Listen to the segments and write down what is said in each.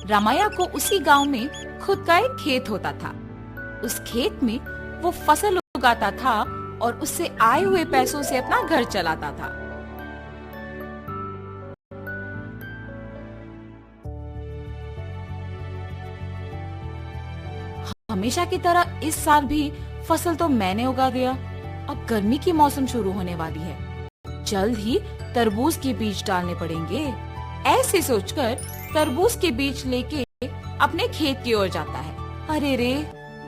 रामैया को उसी गांव में खुद का एक खेत होता था। उस खेत में वो फसल उगाता था और उससे आए हुए पैसों से अपना घर चलाता था। हमेशा की तरह इस साल भी फसल तो मैंने उगा दिया। अब गर्मी की मौसम शुरू होने वाली है, जल्द ही तरबूज के बीज डालने पड़ेंगे। ऐसे सोचकर तरबूज के बीज लेके अपने खेत की ओर जाता है। अरे रे,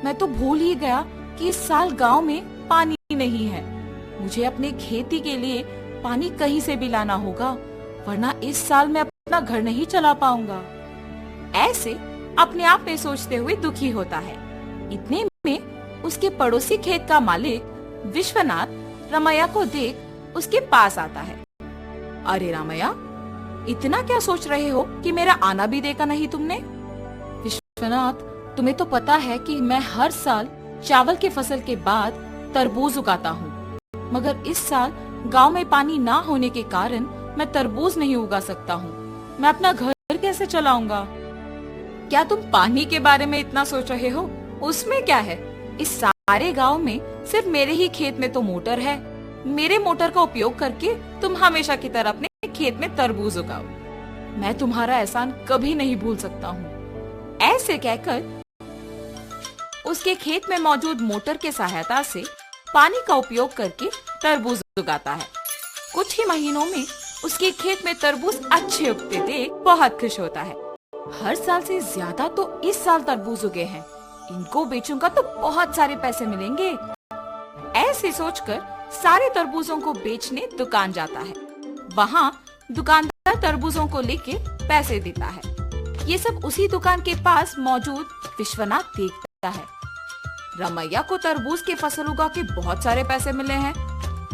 मैं तो भूल ही गया कि इस साल गांव में पानी नहीं है। मुझे अपने खेती के लिए पानी कहीं से भी लाना होगा, वरना इस साल मैं अपना घर नहीं चला पाऊंगा। ऐसे अपने आप में सोचते हुए दुखी होता है। इतने में उसके पड़ोसी खेत का मालिक विश्वनाथ रामैया को देख उसके पास आता है। अरे रामैया, इतना क्या सोच रहे हो कि मेरा आना भी देखा नहीं तुमने? विश्वनाथ, तुम्हें तो पता है कि मैं हर साल चावल की फसल के बाद तरबूज उगाता हूँ, मगर इस साल गांव में पानी ना होने के कारण मैं तरबूज नहीं उगा सकता हूँ। मैं अपना घर कैसे चलाऊंगा? क्या तुम पानी के बारे में इतना सोच रहे हो? उसमें क्या है, इस सारे गांव में सिर्फ मेरे ही खेत में तो मोटर है। मेरे मोटर का उपयोग करके तुम हमेशा की तरह अपने खेत में तरबूज उगाओ। मैं तुम्हारा एहसान कभी नहीं भूल सकता हूँ। ऐसे कहकर उसके खेत में मौजूद मोटर के सहायता से पानी का उपयोग करके तरबूज उगाता है। कुछ ही महीनों में उसके खेत में तरबूज अच्छे उगते देख बहुत खुश होता है। हर साल से ज्यादा तो इस साल तरबूज उगे हैं, इनको बेचूंगा तो बहुत सारे पैसे मिलेंगे। ऐसे सोचकर सारे तरबूजों को बेचने दुकान जाता है। वहाँ दुकानदार तरबूजों को लेके पैसे देता है। ये सब उसी दुकान के पास मौजूद विश्वनाथ देखता है। रामैया को तरबूज की फसल उगा के बहुत सारे पैसे मिले हैं।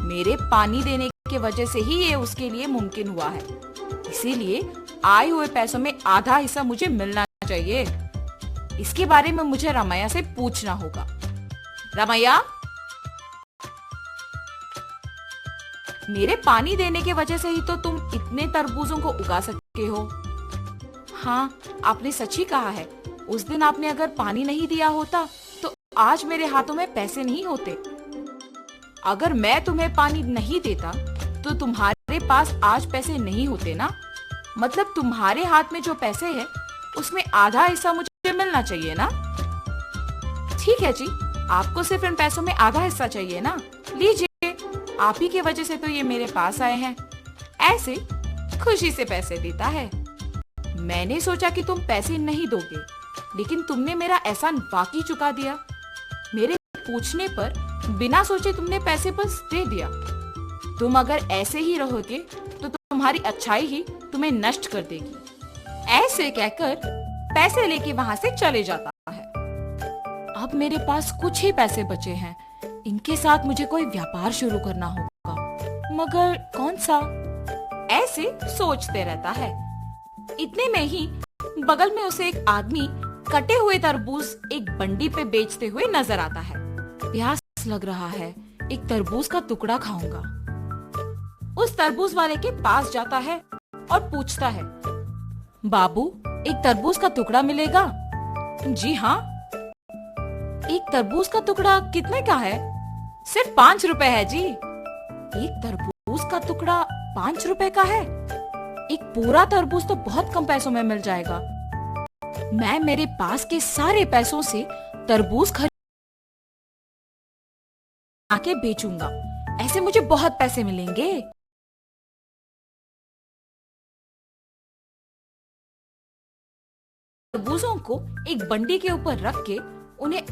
मेरे पानी देने की वजह से ही ये उसके लिए मुमकिन हुआ है, इसीलिए आए हुए पैसों में आधा हिस्सा मुझे मिलना चाहिए। इसके बारे में मुझे रामैया से पूछना होगा। रामैया, मेरे पानी देने की वजह से ही तो तुम इतने तरबूजों को उगा सकते हो। हाँ, आपने सच ही कहा है। उस दिन आपने अगर पानी नहीं दिया होता तो आज मेरे हाथों में पैसे नहीं होते। अगर मैं तुम्हें पानी नहीं देता तो तुम्हारे पास आज पैसे नहीं होते ना। मतलब तुम्हारे हाथ में जो पैसे हैं उसमें आधा हिस्सा मुझे मिलना चाहिए ना। ठीक है जी, आपको सिर्फ इन पैसों में आधा हिस्सा चाहिए ना। लीजिए, आप ही की वजह से तो ये मेरे पास आए हैं। ऐसे खुशी से पैसे देता है। मैंने सोचा कि तुम पैसे नहीं दोगे, लेकिन तुमने मेरा एहसान बाकी चुका दिया। मेरे पूछने पर बिना सोचे तुमने पैसे बस दे दिया। तुम अगर ऐसे ही रहोगे तो तुम्हारी अच्छाई ही तुम्हें नष्ट कर देगी। ऐसे कहकर पैसे लेके वहाँ से चले जाता है। अब मेरे पास कुछ ही पैसे बचे हैं, इनके साथ मुझे कोई व्यापार शुरू करना होगा, मगर कौन सा? ऐसे सोचते रहता है। इतने में ही बगल में उसे एक आदमी कटे हुए तरबूज एक बंडी पे बेचते हुए नजर आता है। प्यास लग रहा है, एक तरबूज का टुकड़ा खाऊंगा। उस तरबूज वाले के पास जाता है और पूछता है, बाबू, एक तरबूज का टुकड़ा मिलेगा? जी हाँ। एक तरबूज का टुकड़ा कितने का है? सिर्फ 5 रुपए है जी। एक तरबूज का टुकड़ा 5 रुपए का है? एक पूरा तरबूज तो बहुत कम पैसों में मिल जाएगा। मैं मेरे पास के सारे पैसों से तरबूज खरीद के बेचूंगा, ऐसे मुझे बहुत पैसे मिलेंगे। तरबूजों को एक बंडी के ऊपर रख के उन्हें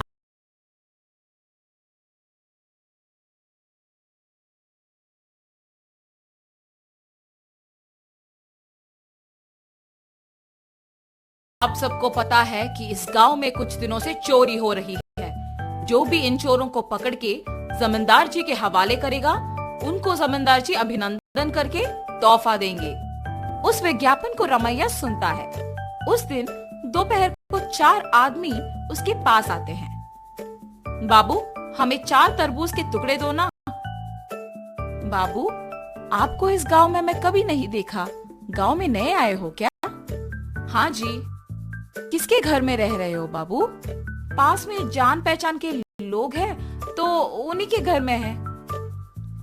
अब सबको पता है कि इस गांव में कुछ दिनों से चोरी हो रही है। जो भी इन चोरों को पकड़ के जमींदार जी के हवाले करेगा, उनको जमींदार जी अभिनंदन करके तोहफा देंगे। उस विज्ञापन को रामैया सुनता है। उस दिन दोपहर को 4 आदमी उसके पास आते हैं। बाबू, हमें 4 तरबूज के टुकड़े दो ना। बाबू, आपको इस गांव में मैं कभी नहीं देखा। गांव में नए आए हो क्या? हाँ जी। किसके घर में रह रहे हो बाबू? पास में जान पहचान के लोग हैं तो उन्हीं के घर में है।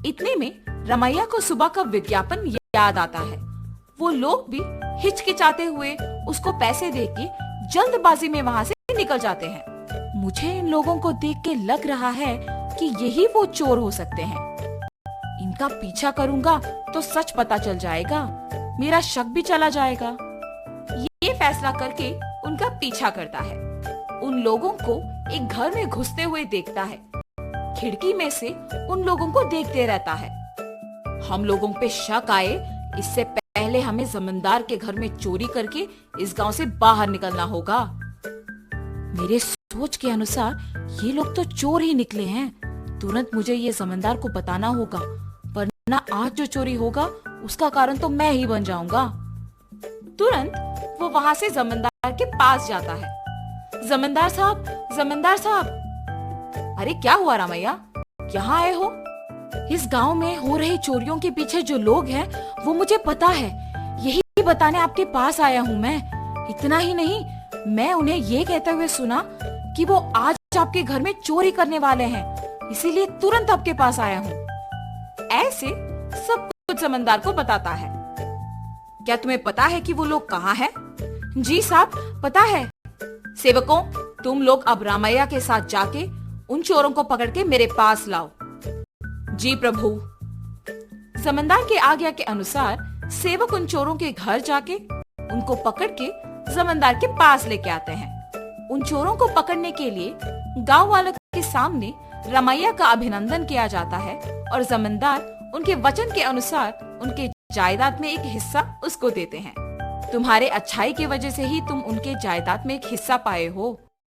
इतने में रमैया को सुबह का विज्ञापन याद आता है। वो लोग भी हिचकिचाते हुए उसको पैसे देके जल्दबाजी में वहाँ से निकल जाते हैं। मुझे इन लोगों को देख के लग रहा है कि यही वो चोर हो सकते हैं। इनका पीछा करूंगा तो सच पता चल जाएगा, मेरा शक भी चला जाएगा। ये फैसला करके उनका पीछा करता है। उन लोगों को एक घर में घुसते हुए देखता है। खिड़की में से उन लोगों को देखते रहता है। हम लोगों पे शक आए इससे पहले हमें जमींदार के घर में चोरी करके इस गांव से बाहर निकलना होगा। मेरे सोच के अनुसार ये लोग तो चोर ही निकले हैं। तुरंत मुझे ये जमींदार को बताना होगा, वरना आज जो चोरी होगा उसका कारण तो मैं ही बन जाऊंगा। तुरंत वो वहाँ से जमींदार के पास जाता है। जमींदार साहब, जमींदार साहब। अरे क्या हुआ रामैया, यहाँ आए हो? इस गांव में हो रही चोरियों के पीछे जो लोग हैं वो मुझे पता है, यही बताने आपके पास आया हूँ मैं। इतना ही नहीं, मैं उन्हें ये कहते हुए सुना कि वो आज आपके घर में चोरी करने वाले हैं, इसीलिए तुरंत आपके पास आया हूँ। ऐसे सब कुछ जमींदार को बताता है। क्या तुम्हें पता है कि वो लोग कहाँ हैं? जी साहब, पता है। सेवकों, तुम लोग अब रामैया के साथ जाके उन चोरों को पकड़ के मेरे पास लाओ। जी प्रभु। जमींदार के आज्ञा के अनुसार सेवक उन चोरों के घर जाके उनको पकड़ के जमींदार के पास लेके आते हैं। उन चोरों को पकड़ने के लिए गांव वालों के सामने रमैया का अभिनंदन किया जाता है और जमींदार उनके वचन के अनुसार उनके जायदाद में एक हिस्सा उसको देते हैं। तुम्हारे अच्छाई की वजह से ही तुम उनके जायदाद में एक हिस्सा पाए हो।